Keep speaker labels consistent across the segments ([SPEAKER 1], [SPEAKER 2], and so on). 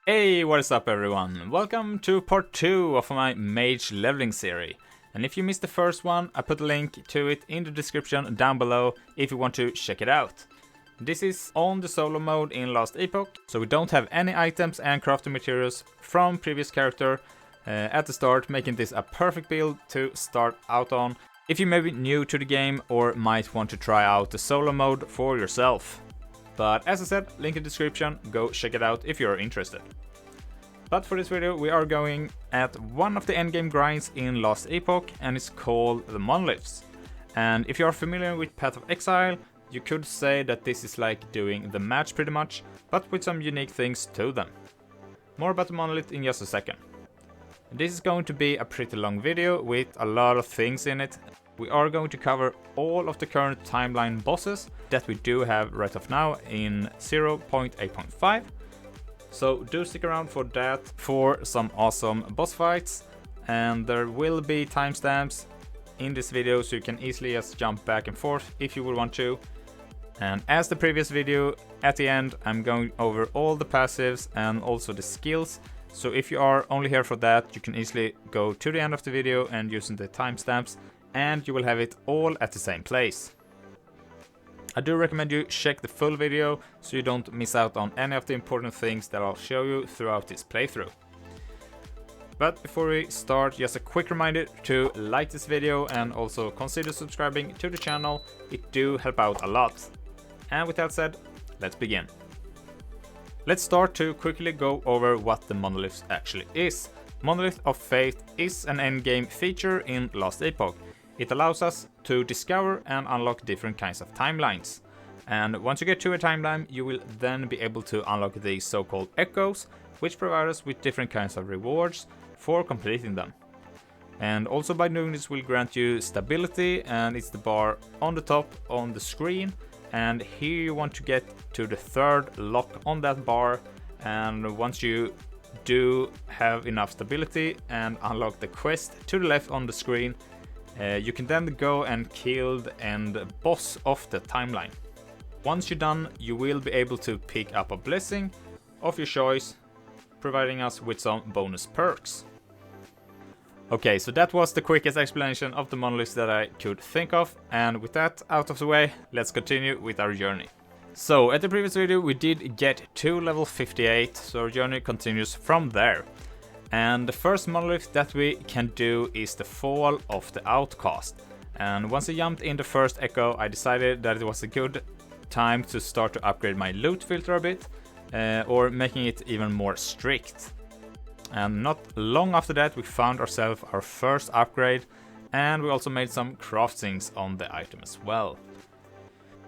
[SPEAKER 1] Hey, what is up everyone? Welcome to part 2 of my Mage leveling series. And if you missed the first one, I put a link to it in the description down below if you want to check it out. This is on the solo mode in Last Epoch, so we don't have any items and crafting materials from previous character at the start, making this a perfect build to start out on if you may be new to the game or might want to try out the solo mode for yourself. But as I said, link in the description, go check it out if you're interested. But for this video we are going at one of the endgame grinds in Last Epoch, and it's called the Monoliths. And if you are familiar with Path of Exile, you could say that this is like doing the match pretty much, but with some unique things to them. More about the Monolith in just a second. This is going to be a pretty long video with a lot of things in it. We are going to cover all of the current timeline bosses that we do have right off now in 0.8.5. So do stick around for that, for some awesome boss fights, and there will be timestamps in this video so you can easily just jump back and forth if you would want to. And as the previous video, at the end I'm going over all the passives and also the skills. So if you are only here for that, you can easily go to the end of the video and using the timestamps, and you will have it all at the same place. I do recommend you check the full video so you don't miss out on any of the important things that I'll show you throughout this playthrough. But before we start, just a quick reminder to like this video and also consider subscribing to the channel. It do help out a lot. And with that said, let's begin. Let's start to quickly go over what the Monolith actually is. Monolith of Faith is an endgame feature in Last Epoch. It allows us to discover and unlock different kinds of timelines. And once you get to a timeline, you will then be able to unlock these so-called echoes, which provide us with different kinds of rewards for completing them. And also by doing this will grant you stability, and it's the bar on the top on the screen. And here you want to get to the third lock on that bar, and once you do have enough stability and unlock the quest to the left on the screen, you can then go and kill the end boss of the timeline. Once you're done, you will be able to pick up a blessing of your choice, providing us with some bonus perks. Okay, so that was the quickest explanation of the monoliths that I could think of, and with that out of the way, let's continue with our journey. So at the previous video we did get to level 58, so our journey continues from there. And the first monolith that we can do is the Fall of the Outcast. And once I jumped in the first echo, I decided that it was a good time to start to upgrade my loot filter a bit, or making it even more strict. And not long after that we found ourselves our first upgrade, and we also made some craftings on the item as well.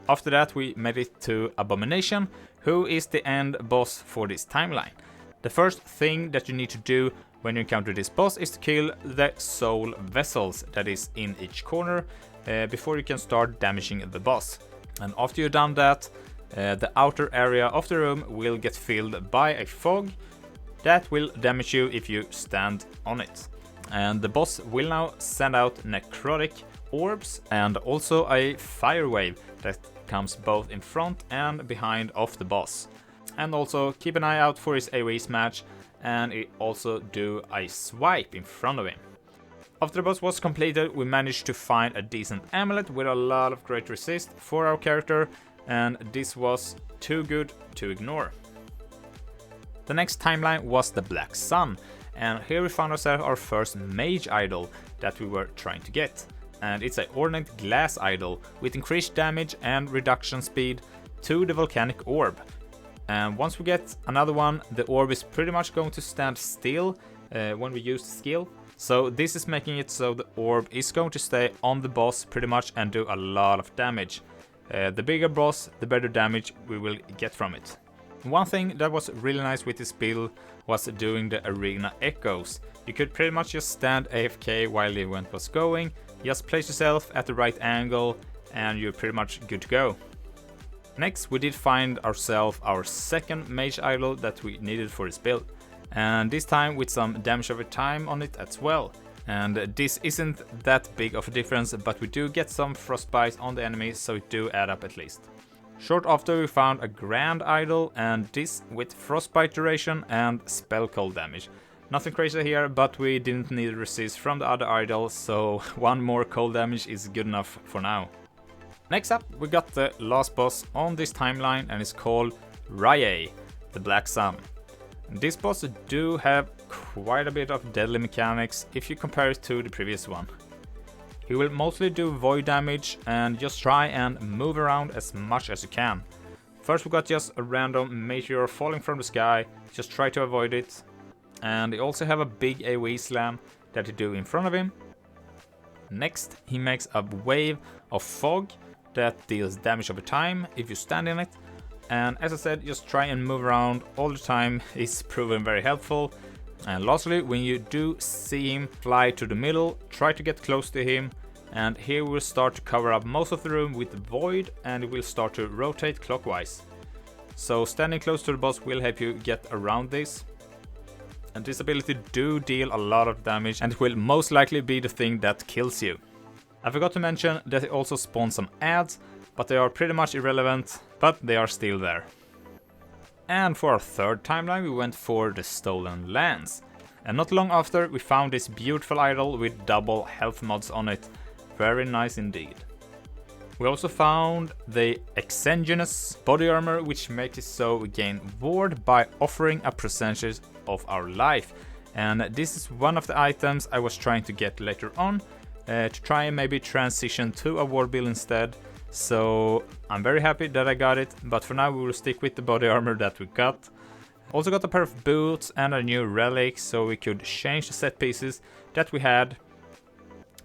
[SPEAKER 1] After that we made it to Abomination, who is the end boss for this timeline. The first thing that you need to do when you encounter this boss is to kill the soul vessels that is in each corner before you can start damaging the boss. And after you've done that, the outer area of the room will get filled by a fog that will damage you if you stand on it. And the boss will now send out necrotic orbs and also a fire wave that comes both in front and behind of the boss. And also keep an eye out for his AoE smash, and it also do a swipe in front of him. After the boss was completed, we managed to find a decent amulet with a lot of great resist for our character, and this was too good to ignore. The next timeline was the Black Sun, and here we found ourselves our first Mage idol that we were trying to get. And it's an ornate glass idol with increased damage and reduction speed to the Volcanic orb. And once we get another one, the orb is pretty much going to stand still when we use the skill. So this is making it so the orb is going to stay on the boss pretty much and do a lot of damage. The bigger boss, the better damage we will get from it. One thing that was really nice with this build was doing the arena echoes. You could pretty much just stand AFK while the event was going, just place yourself at the right angle and you're pretty much good to go. Next we did find ourselves our second mage idol that we needed for this build, and this time with some damage over time on it as well. And this isn't that big of a difference, but we do get some frostbite on the enemy, so it do add up at least. Short after we found a Grand Idol, and this with frostbite duration and spell cold damage. Nothing crazy here, but we didn't need resist from the other idols, so one more cold damage is good enough for now. Next up, we got the last boss on this timeline, and it's called Rahyeh, the Black Sun. This boss do have quite a bit of deadly mechanics if you compare it to the previous one. He will mostly do void damage and just try and move around as much as you can. First we got just a random meteor falling from the sky, just try to avoid it. And he also have a big AoE slam that he do in front of him. Next he makes a wave of fog that deals damage over time if you stand in it. And as I said, just try and move around all the time is proven very helpful. And lastly, when you do see him fly to the middle, try to get close to him. And here we'll start to cover up most of the room with void, and it will start to rotate clockwise. So standing close to the boss will help you get around this. And this ability do deal a lot of damage, and it will most likely be the thing that kills you. I forgot to mention that it also spawns some ads, but they are pretty much irrelevant, but they are still there. And for our third timeline we went for the Stolen Lands. And not long after we found this beautiful idol with double health mods on it. Very nice indeed. We also found the Exsanguinous body armor, which makes it so we gain ward by offering a percentage of our life. And this is one of the items I was trying to get later on, to try and maybe transition to a ward build instead. So I'm very happy that I got it, but for now we will stick with the body armor that we got. Also got a pair of boots and a new relic, so we could change the set pieces that we had.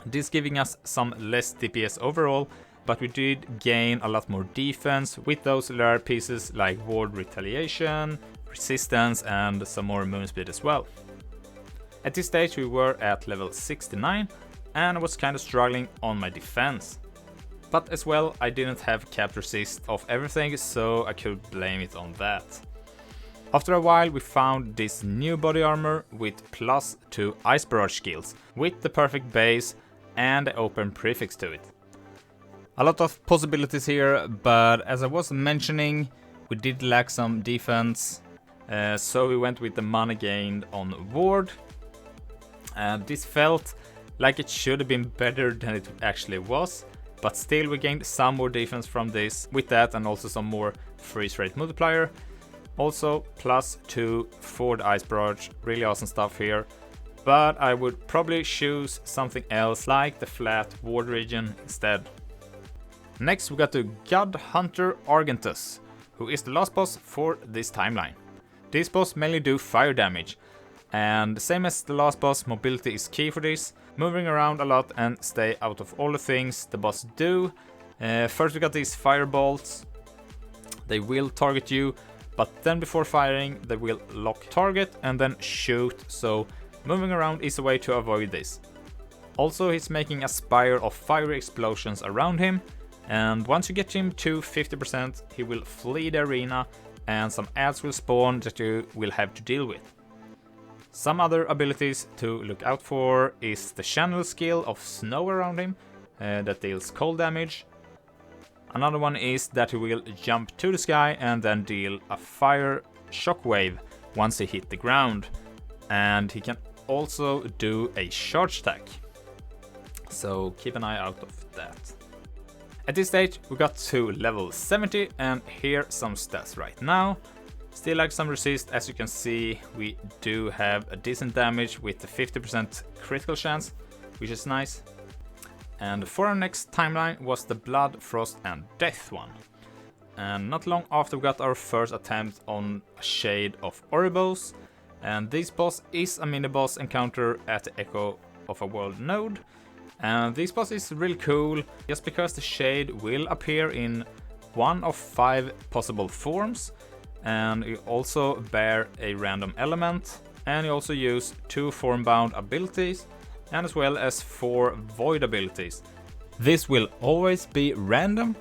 [SPEAKER 1] This giving us some less DPS overall, but we did gain a lot more defense with those rare pieces like ward retaliation, resistance and some more moon speed as well. At this stage we were at level 69 and I was kinda struggling on my defense. But as well, I didn't have cap resist of everything, so I could blame it on that. After a while we found this new body armor with +2 Ice Barrage skills, with the perfect base and the open prefix to it. A lot of possibilities here, but as I was mentioning, we did lack some defense, so we went with the money gained on ward. And this felt like it should have been better than it actually was. But still we gained some more defense from this with that, and also some more freeze rate multiplier. Also +2 for the Ice Barrage, really awesome stuff here. But I would probably choose something else like the flat ward region instead. Next we got the God Hunter Argentus, who is the last boss for this timeline. This boss mainly do fire damage. And same as the last boss, mobility is key for this. Moving around a lot and stay out of all the things the boss do. First we got these firebolts. They will target you, but then before firing they will lock target and then shoot, so moving around is a way to avoid this. Also he's making a spire of fiery explosions around him, and once you get him to 50% he will flee the arena and some ads will spawn that you will have to deal with. Some other abilities to look out for is the channel skill of snow around him, that deals cold damage. Another one is that he will jump to the sky and then deal a fire shockwave once he hit the ground. And he can also do a charge attack. So keep an eye out of that. At this stage we got to level 70, and here some stats right now. Still like some resist, as you can see we do have a decent damage with the 50% critical chance, which is nice. And for our next timeline was the Blood, Frost and Death one. And not long after we got our first attempt on a Shade of Orobyss. And this boss is a mini-boss encounter at the Echo of a World node. And this boss is really cool, just because the Shade will appear in one of 5 possible forms. And you also bear a random element, and you also use 2 form-bound abilities, and as well as 4 void abilities. This will always be random.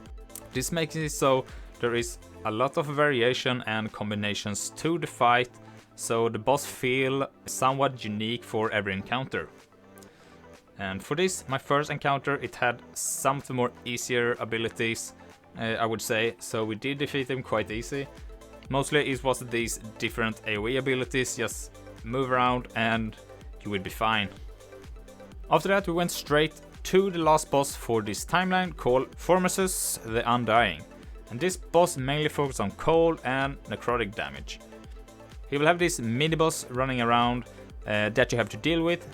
[SPEAKER 1] This makes it so there is a lot of variation and combinations to the fight, so the boss feel somewhat unique for every encounter. And for this, my first encounter, it had some of the more easier abilities, I would say, so we did defeat him quite easy. Mostly it was these different AoE abilities, just move around and you will be fine. After that we went straight to the last boss for this timeline, called Formosus the Undying. And this boss mainly focuses on cold and necrotic damage. He will have this MiniBoss running around that you have to deal with,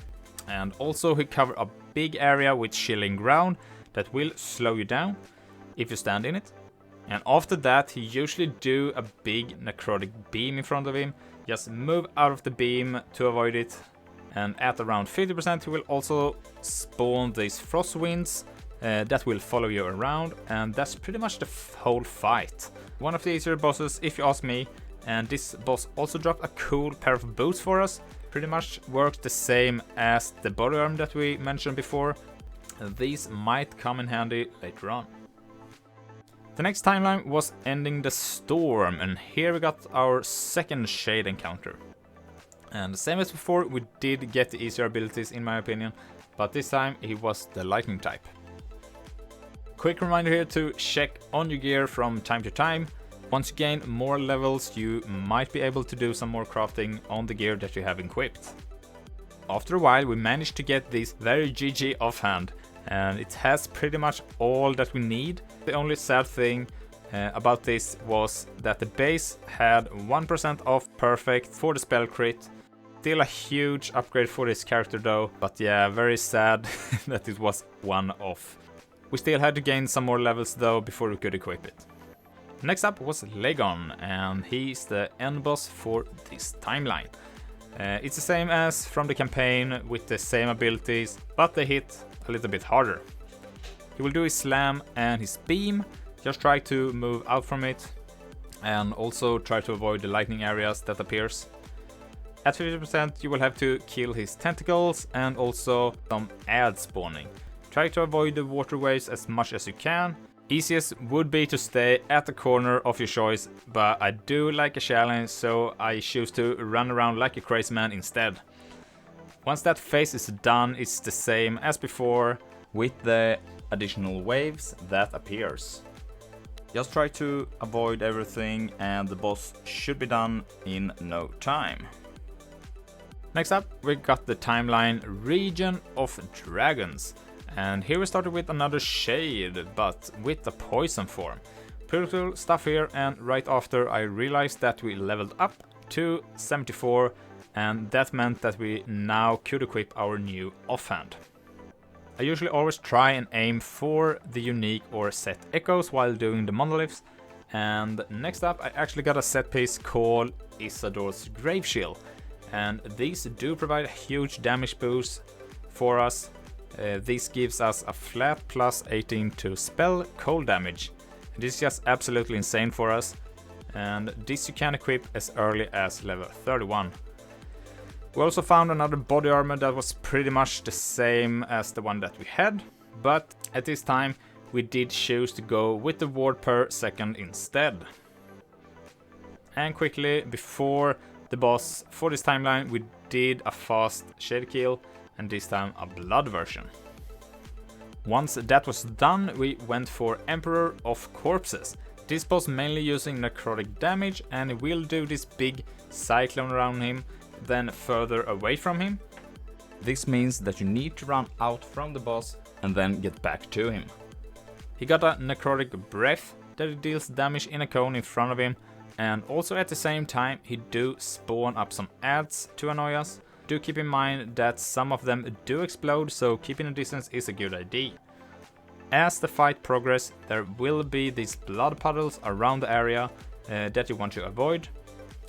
[SPEAKER 1] and also he covers a big area with chilling ground that will slow you down if you stand in it. And after that he usually do a big necrotic beam in front of him. Just move out of the beam to avoid it. And at around 50% he will also spawn these frost winds that will follow you around, and that's pretty much the whole fight. One of the easier bosses if you ask me, and this boss also dropped a cool pair of boots for us. Pretty much works the same as the body armor that we mentioned before. These might come in handy later on. The next timeline was Ending the Storm, and here we got our second shade encounter. And same as before, we did get the easier abilities in my opinion, but this time he was the lightning type. Quick reminder here to check on your gear from time to time. Once you gain more levels, you might be able to do some more crafting on the gear that you have equipped. After a while we managed to get this very GG offhand, and it has pretty much all that we need. The only sad thing about this was that the base had 1% off perfect for the spell crit. Still a huge upgrade for this character though, but yeah, very sad that it was 1 off. We still had to gain some more levels though before we could equip it. Next up was Lagon, and he's the end boss for this timeline. It's the same as from the campaign with the same abilities, but they hit a little bit harder. He will do his slam and his beam. Just try to move out from it, and also try to avoid the lightning areas that appears. At 50% you will have to kill his tentacles and also some ad spawning. Try to avoid the waterways as much as you can. Easiest would be to stay at the corner of your choice, but I do like a challenge, so I choose to run around like a crazy man instead. Once that phase is done, it's the same as before with the additional waves that appears. Just try to avoid everything and the boss should be done in no time. Next up we got the timeline Region of Dragons. And here we started with another shade, but with the poison form. Pretty cool stuff here, and right after I realized that we leveled up to 74, and that meant that we now could equip our new offhand. I usually always try and aim for the unique or set echoes while doing the monoliths, and next up I actually got a set piece called Isadora's Gravechill, and these do provide a huge damage boost for us. This gives us a flat plus 18 to spell cold damage. This is just absolutely insane for us, and this you can equip as early as level 31. We also found another body armor that was pretty much the same as the one that we had, but at this time we did choose to go with the ward per second instead. And quickly, before the boss for this timeline, we did a fast shade kill, and this time a blood version. Once that was done, we went for Emperor of Corpses. This boss mainly using necrotic damage, and it will do this big cyclone around him, then further away from him. This means that you need to run out from the boss and then get back to him. He got a necrotic breath that deals damage in a cone in front of him, and also at the same time he do spawn up some ads to annoy us. Do keep in mind that some of them do explode, so keeping a distance is a good idea. As the fight progresses, there will be these blood puddles around the area that you want to avoid.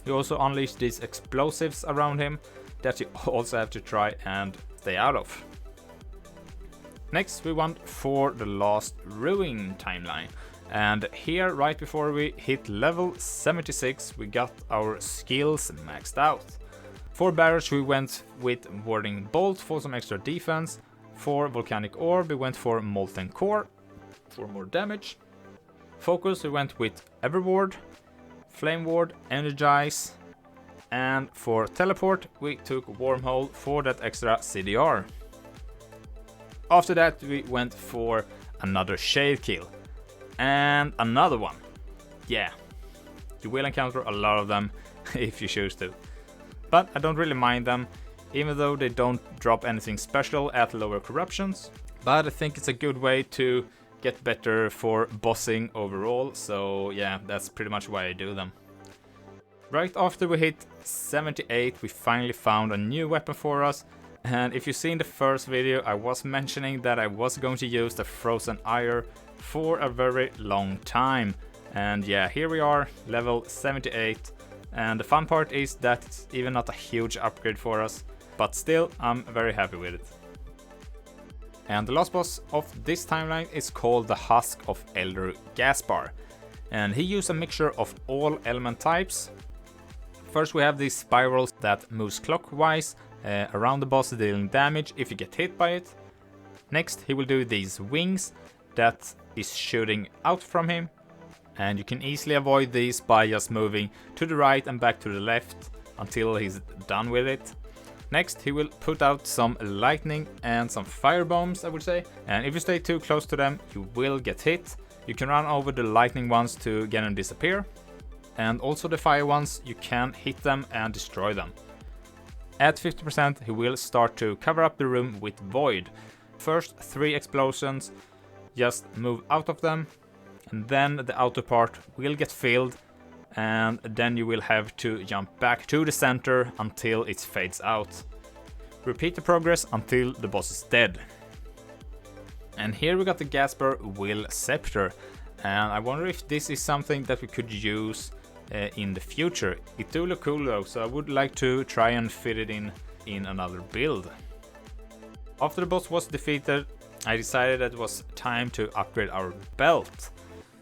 [SPEAKER 1] You also unleash these explosives around him that you also have to try and stay out of. Next we went for the last Ruin timeline, and here right before we hit level 76 we got our skills maxed out. For Barrage we went with Warding Bolt for some extra defense. For Volcanic Orb we went for Molten Core for more damage. Focus we went with Everward, Flame Ward, Energize, and for Teleport we took Wormhole for that extra CDR. after that we went for another shade kill. And another one. Yeah, you will encounter a lot of them if you choose to. But I don't really mind them, even though they don't drop anything special at lower corruptions. But I think it's a good way to get better for bossing overall, so yeah, that's pretty much why I do them. Right after we hit 78, we finally found a new weapon for us. And if you see in the first video, I was mentioning that I was going to use the Frozen Ire for a very long time. And yeah, here we are, level 78. And the fun part is that it's even not a huge upgrade for us, but still, I'm very happy with it. And the last boss of this timeline is called the Husk of Elder Gaspar. And he used a mixture of all element types. First we have these spirals that moves clockwise around the boss, dealing damage if you get hit by it. Next he will do these wings that is shooting out from him. And you can easily avoid these by just moving to the right and back to the left until he's done with it. Next he will put out some lightning and some fire bombs, I would say. And if you stay too close to them, you will get hit. You can run over the lightning ones to get them disappear. And also the fire ones, you can hit them and destroy them. At 50% he will start to cover up the room with void. First 3 explosions, just move out of them. And then the outer part will get filled, and then you will have to jump back to the center until it fades out. Repeat the progress until the boss is dead. And here we got the Gaspar Will Scepter, and I wonder if this is something that we could use in the future. It do look cool though, so I would like to try and fit it in another build. After the boss was defeated, I decided that it was time to upgrade our belt.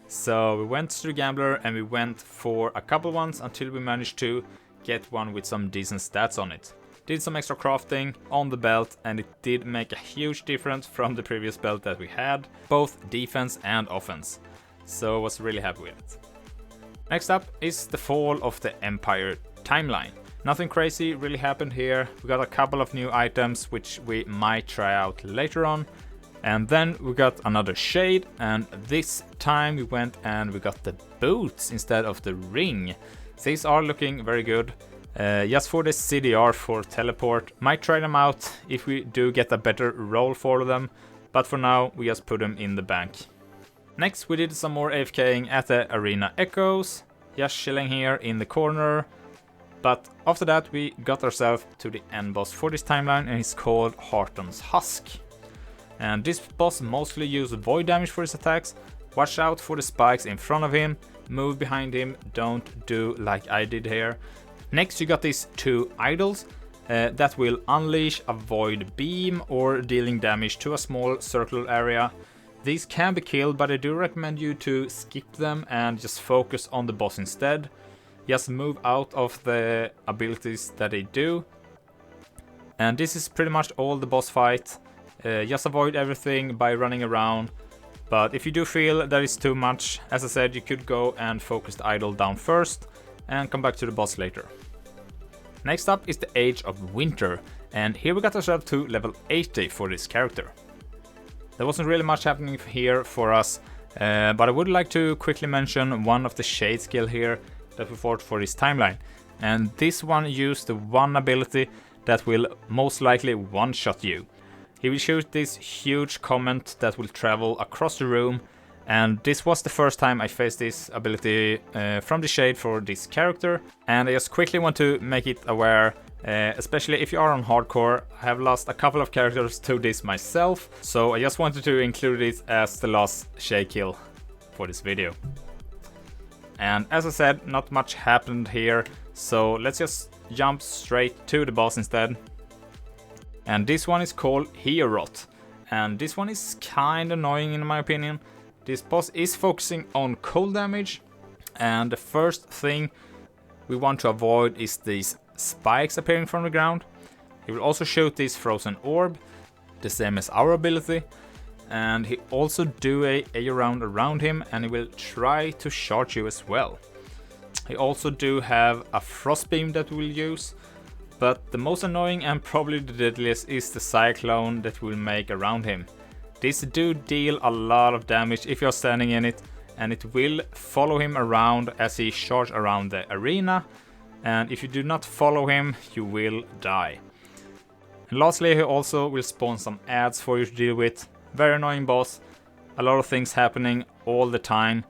[SPEAKER 1] So we went to the gambler and we went for a couple ones until we managed to get one with some decent stats on it. Did some extra crafting on the belt and it did make a huge difference from the previous belt that we had, both defense and offense. So I was really happy with it. Next up is the fall of the Empire timeline. Nothing crazy really happened here. We got a couple of new items which we might try out later on. And then we got another shade, and this time we went and we got the boots instead of the ring. These are looking very good. Just for the CDR for teleport. Might try them out if we do get a better roll for them, but for now we just put them in the bank. Next we did some more AFKing at the Arena Echoes, just chilling here in the corner. But after that we got ourselves to the end boss for this timeline, and it's called Harton's Husk. And this boss mostly uses void damage for his attacks. Watch out for the spikes in front of him, move behind him, don't do like I did here. Next you got these 2 idols that will unleash a void beam or dealing damage to a small circular area. These can be killed, but I do recommend you to skip them and just focus on the boss instead. Just move out of the abilities that they do. And this is pretty much all the boss fight. Just avoid everything by running around, but if you do feel that it's too much, as I said, you could go and focus the idol down first and come back to the boss later. Next up is the Age of Winter, and here we got ourselves to level 80 for this character. There wasn't really much happening here for us, but I would like to quickly mention one of the shade skill here that we fought for this timeline, and this one used the one ability that will most likely one-shot you. He will shoot this huge comment that will travel across the room, and this was the first time I faced this ability from the shade for this character, and I just quickly want to make it aware, especially if you are on hardcore. I have lost a couple of characters to this myself, so I just wanted to include it as the last shade kill for this video. And as I said, not much happened here, so let's just jump straight to the boss instead. And this one is called Heorot, and this one is kinda annoying in my opinion. This boss is focusing on cold damage, and the first thing we want to avoid is these spikes appearing from the ground. He will also shoot this frozen orb, the same as our ability, and he also do a round around him, and he will try to charge you as well. He also do have a frost beam that we'll use. But the most annoying and probably the deadliest is the cyclone that we'll make around him. This do deal a lot of damage if you're standing in it, and it will follow him around as he charges around the arena, and if you do not follow him, you will die. And lastly, he also will spawn some ads for you to deal with. Very annoying boss, a lot of things happening all the time,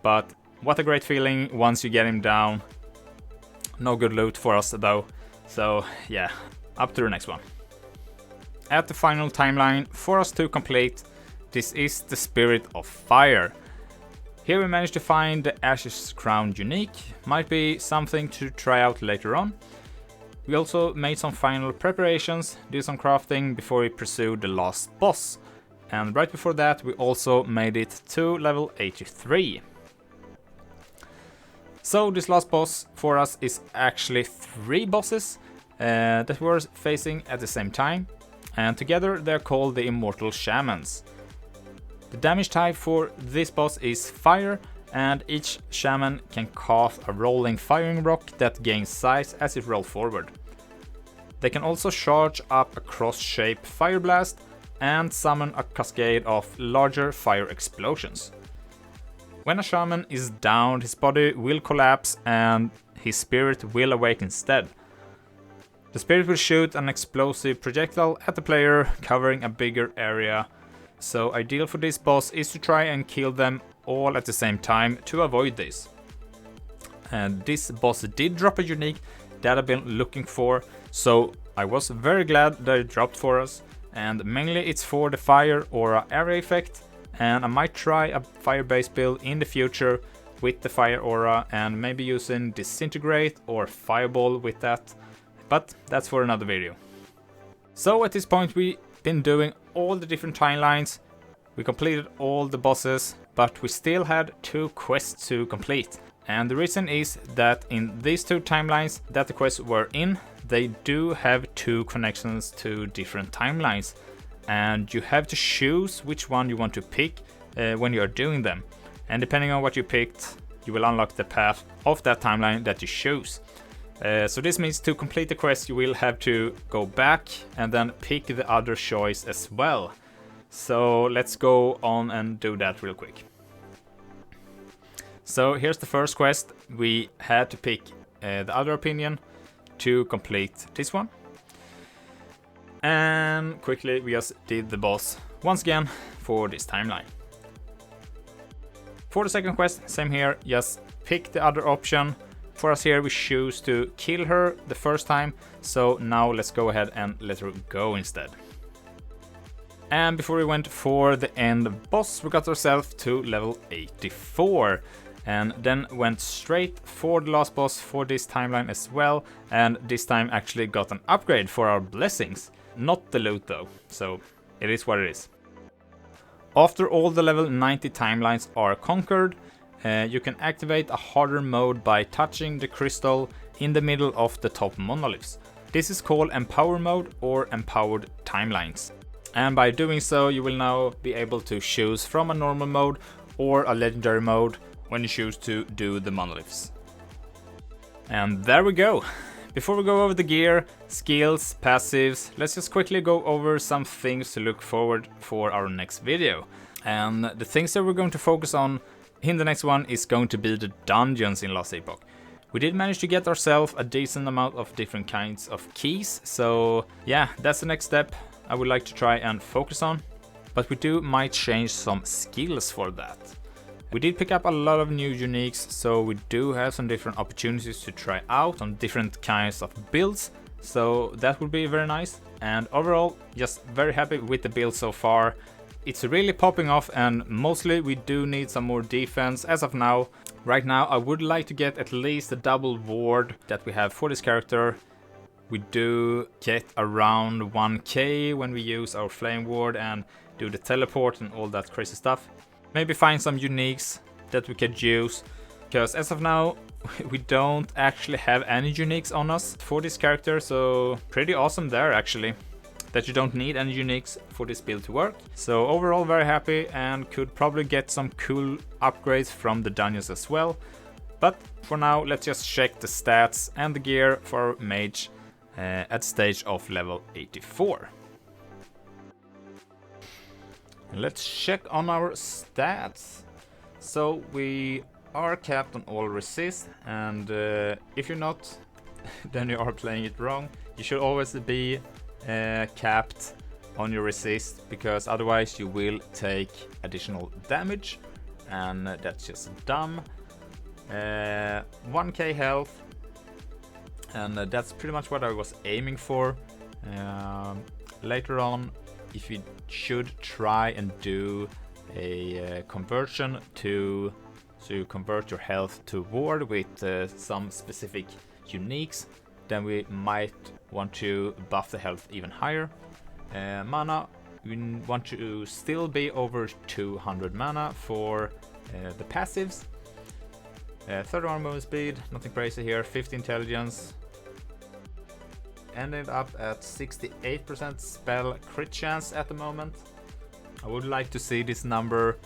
[SPEAKER 1] but what a great feeling once you get him down. No good loot for us though, so yeah, up to the next one. At the final timeline for us to complete, this is the Spirit of Fire. Here we managed to find the Ashes Crown unique, might be something to try out later on. We also made some final preparations, did some crafting before we pursued the last boss. And right before that we also made it to level 83. So this last boss for us is actually 3 bosses that we're facing at the same time. And together they're called the Immortal Shamans. The damage type for this boss is fire, and each shaman can cast a rolling firing rock that gains size as it rolls forward. They can also charge up a cross-shaped fire blast and summon a cascade of larger fire explosions. When a shaman is downed, his body will collapse and his spirit will awake instead. The spirit will shoot an explosive projectile at the player, covering a bigger area. So ideal for this boss is to try and kill them all at the same time to avoid this. And this boss did drop a unique that I've been looking for, so I was very glad that it dropped for us. And mainly it's for the fire aura area effect, and I might try a fire based build in the future with the fire aura and maybe using disintegrate or fireball with that, but that's for another video. So at this point we've been doing all the different timelines, we completed all the bosses, but we still had 2 quests to complete. And the reason is that in these 2 timelines that the quests were in, they do have 2 connections to different timelines. And you have to choose which one you want to pick when you are doing them. And depending on what you picked, you will unlock the path of that timeline that you choose. So this means to complete the quest you will have to go back and then pick the other choice as well. So let's go on and do that real quick. So here's the first quest. We had to pick the other opinion to complete this one. And quickly we just did the boss once again for this timeline. For the second quest, same here, just pick the other option. For us here we choose to kill her the first time, so now let's go ahead and let her go instead. And before we went for the end boss, we got ourselves to level 84. And then went straight for the last boss for this timeline as well, and this time actually got an upgrade for our blessings. Not the loot though, so it is what it is. After all the level 90 timelines are conquered, you can activate a harder mode by touching the crystal in the middle of the top monoliths. This is called Empower mode or Empowered timelines. And by doing so you will now be able to choose from a normal mode or a legendary mode when you choose to do the monoliths. And there we go. Before we go over the gear, skills, passives, let's just quickly go over some things to look forward for our next video. And the things that we're going to focus on in the next one is going to be the dungeons in Last Epoch. We did manage to get ourselves a decent amount of different kinds of keys, so yeah, that's the next step I would like to try and focus on. But we might change some skills for that. We did pick up a lot of new uniques, so we do have some different opportunities to try out on different kinds of builds, so that would be very nice. And overall, just very happy with the build so far. It's really popping off, and mostly we do need some more defense as of now. Right now I would like to get at least a double ward that we have for this character. We do get around 1k when we use our flame ward and do the teleport and all that crazy stuff. Maybe find some uniques that we could use, because as of now we don't actually have any uniques on us for this character, so pretty awesome there actually, that you don't need any uniques for this build to work. So overall very happy, and could probably get some cool upgrades from the dungeons as well. But for now let's just check the stats and the gear for Mage at stage of level 84. Let's check on our stats. So we are capped on all resist, and if you're not, then you are playing it wrong. You should always be capped on your resist, because otherwise you will take additional damage, and that's just dumb. 1k health, and that's pretty much what I was aiming for. Later on, if you should try and do a conversion to convert your health to ward with some specific uniques, then we might want to buff the health even higher. Mana, we want to still be over 200 mana for the passives. 31 movement speed, nothing crazy here. 50 intelligence. Ended up at 68% spell crit chance at the moment. I would like to see this number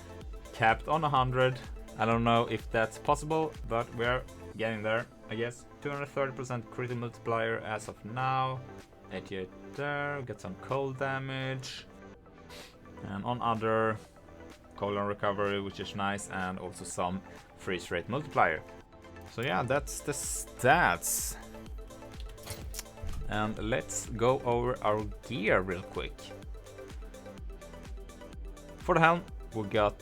[SPEAKER 1] capped on 100. I don't know if that's possible, but we're getting there, I guess. 230% critical multiplier as of now. 88 there, get some cold damage. And on other, cooldown recovery, which is nice, and also some freeze rate multiplier. So yeah, that's the stats. And let's go over our gear real quick. For the helm, we got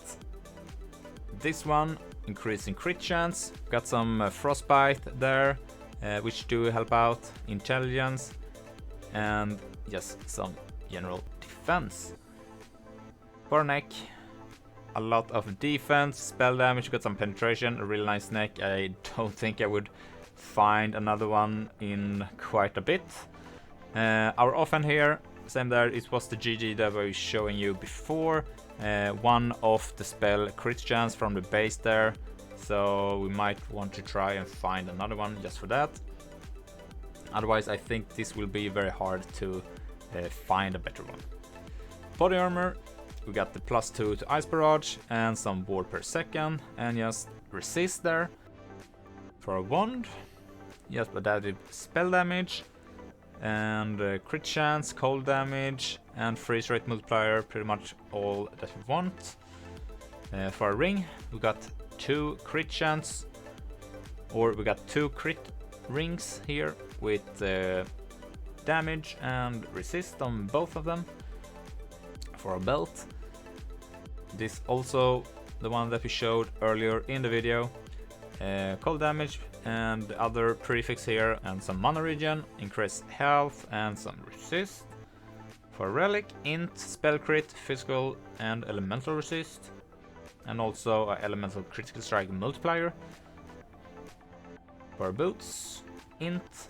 [SPEAKER 1] this one, increasing crit chance. Got some frostbite there, which do help out. Intelligence, and just some general defense. For neck, a lot of defense, spell damage, got some penetration, a really nice neck. I don't think I would find another one in quite a bit. Our offhand here, same there, it was the GG that I was showing you before. One of the spell crit chance from the base there, so we might want to try and find another one just for that. Otherwise, I think this will be very hard to find a better one. Body armor, we got the +2 to ice barrage and some ward per second, and just resist there. For a wand, yes, but added spell damage and crit chance, cold damage, and freeze rate multiplier, pretty much all that we want. For a ring, we got 2 crit chance, or we got 2 crit rings here with damage and resist on both of them. For a belt, this also the one that we showed earlier in the video. Cold damage and the other prefix here, and some mana regen, increased health and some resist. For Relic, int, spell crit, physical and elemental resist, and also a elemental critical strike multiplier. For boots, int,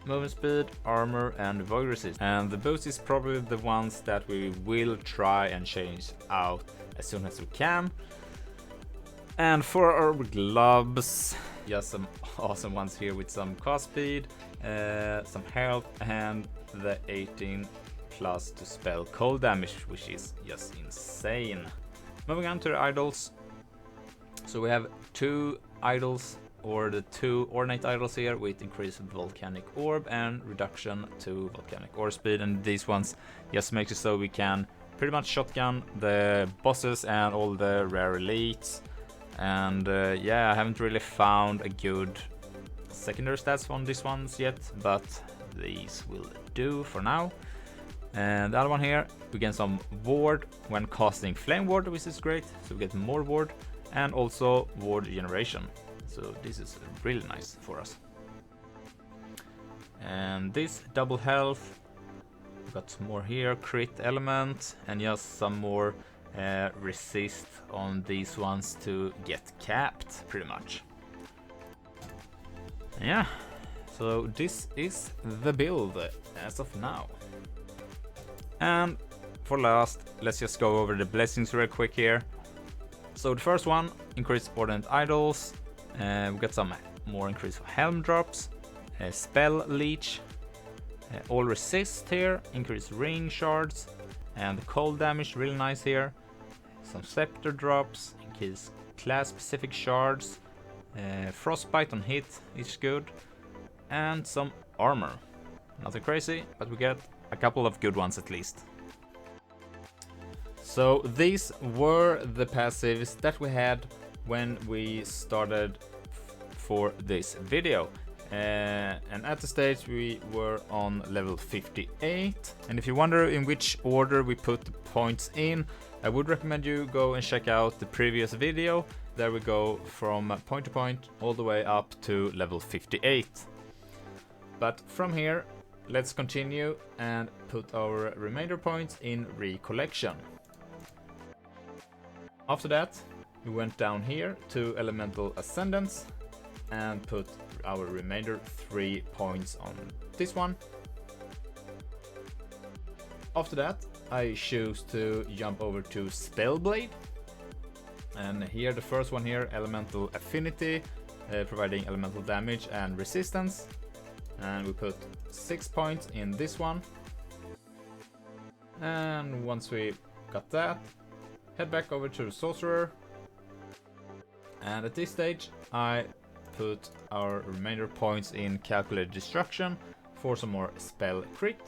[SPEAKER 1] movement speed, armor and void resist. And the boots is probably the ones that we will try and change out as soon as we can. And for our gloves, just some awesome ones here with some cast speed, some health, and the 18 plus to spell cold damage, which is just insane. Moving on to the idols. So we have 2 idols, or the 2 ornate idols here, with increased volcanic orb and reduction to volcanic orb speed. And these ones just makes it so we can pretty much shotgun the bosses and all the rare elites. And yeah, I haven't really found a good secondary stats on these ones yet, but these will do for now. And the other one here, we get some ward when casting flame ward, which is great, so we get more ward, and also ward generation, so this is really nice for us. And this double health, we got some more here, crit element, and just some more resist on these ones to get capped, pretty much. Yeah, so this is the build as of now. And for last, let's just go over the blessings real quick here. So the first one, increased ordnate idols. We got some more increase of helm drops, spell leech, all resist here, increased ring shards, and the cold damage, really nice here. Some scepter drops, increased class specific shards, frostbite on hit is good, and some armor. Nothing crazy, but we get a couple of good ones at least. So these were the passives that we had when we started for this video. And at the stage we were on level 58. And if you wonder in which order we put the points in, I would recommend you go and check out the previous video. There we go from point to point all the way up to level 58. But from here, let's continue and put our remainder points in recollection. After that, we went down here to Elemental Ascendance and put our remainder 3 points on this one. After that, I choose to jump over to Spellblade. And here, the first one here, Elemental Affinity, providing elemental damage and resistance. And we put 6 points in this one. And once we got that, head back over to the Sorcerer. And at this stage, I put our remainder points in Calculated Destruction for some more spell crit.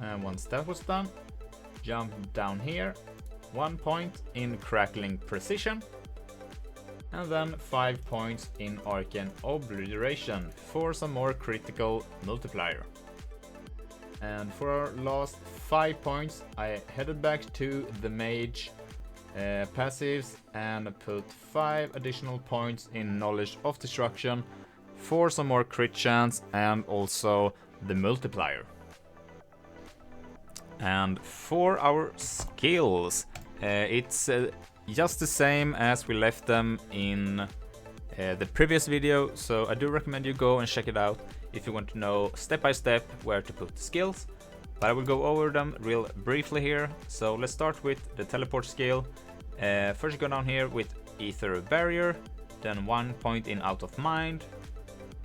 [SPEAKER 1] And once that was done, jump down here, 1 point in Crackling Precision, and then 5 points in Arcane Obliteration for some more critical multiplier. And for our last 5 points, I headed back to the Mage passives and put 5 additional points in Knowledge of Destruction for some more crit chance and also the multiplier. And for our skills, it's just the same as we left them in the previous video, so I do recommend you go and check it out if you want to know step by step where to put the skills. But I will go over them real briefly here. So let's start with the teleport skill. First you go down here with Ether Barrier, then 1 point in Out of Mind,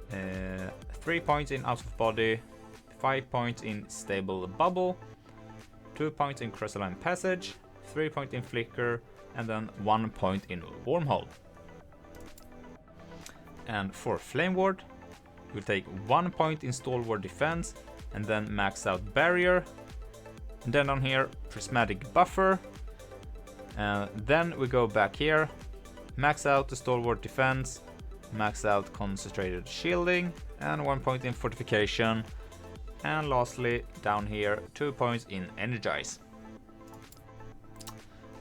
[SPEAKER 1] 3 points in Out of Body, 5 points in Stable Bubble, 2 points in Crystalline Passage, 3 points in Flicker, and then 1 point in Wormhole. And for Flame Ward, we'll take 1 point in Stalwart Defense, and then max out Barrier. And then down here, Prismatic Buffer. Then we go back here, max out the Stalwart Defense, max out Concentrated Shielding, and 1 point in Fortification. And lastly, down here, 2 points in Energize.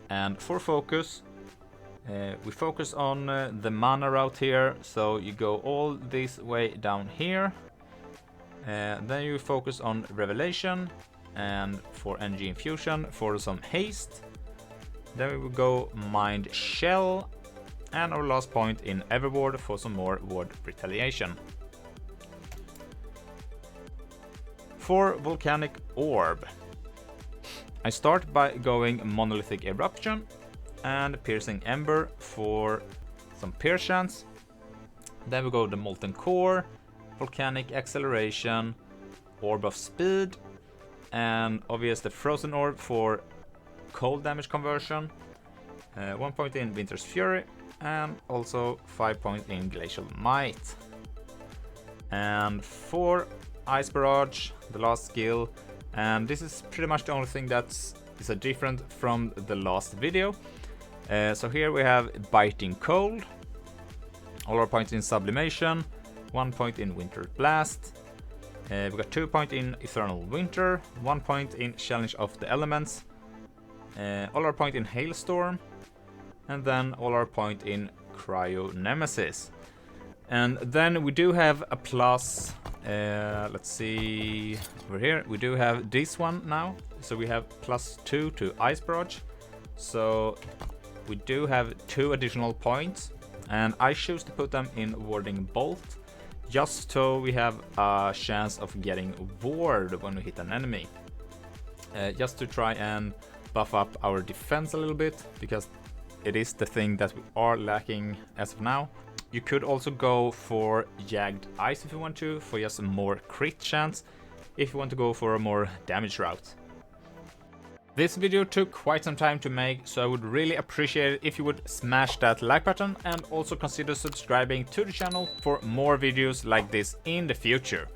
[SPEAKER 1] And for focus, we focus on the mana route here, so you go all this way down here. Then you focus on Revelation, and for Energy Infusion for some haste. Then we will go Mind Shell, and our last point in Everward for some more Ward Retaliation. For Volcanic Orb, I start by going Monolithic Eruption and Piercing Ember for some pierce chance. Then we go the Molten Core, Volcanic Acceleration, Orb of Speed, and obviously the Frozen Orb for cold damage conversion, 1 point in Winter's Fury, and also 5 points in Glacial Might. And for Ice Barrage, the last skill, and this is pretty much the only thing that's different from the last video. So here we have Biting Cold, all our points in Sublimation, 1 point in Winter Blast, we got 2 points in Eternal Winter, 1 point in Challenge of the Elements, all our point in Hailstorm, and then all our point in Cryo Nemesis. And then we do have a plus, let's see, over here, we do have this one now, so we have +2 to Ice Barrage, so we do have 2 additional points, and I choose to put them in Warding Bolt, just so we have a chance of getting ward when we hit an enemy, just to try and buff up our defense a little bit, because it is the thing that we are lacking as of now. You could also go for Jagged Ice if you want to, for just a more crit chance, if you want to go for a more damage route. This video took quite some time to make, so I would really appreciate it if you would smash that like button and also consider subscribing to the channel for more videos like this in the future.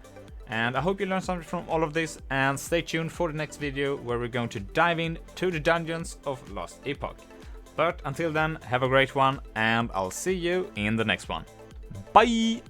[SPEAKER 1] And I hope you learned something from all of this, and stay tuned for the next video where we're going to dive into the dungeons of Last Epoch. But until then, have a great one, and I'll see you in the next one. Bye!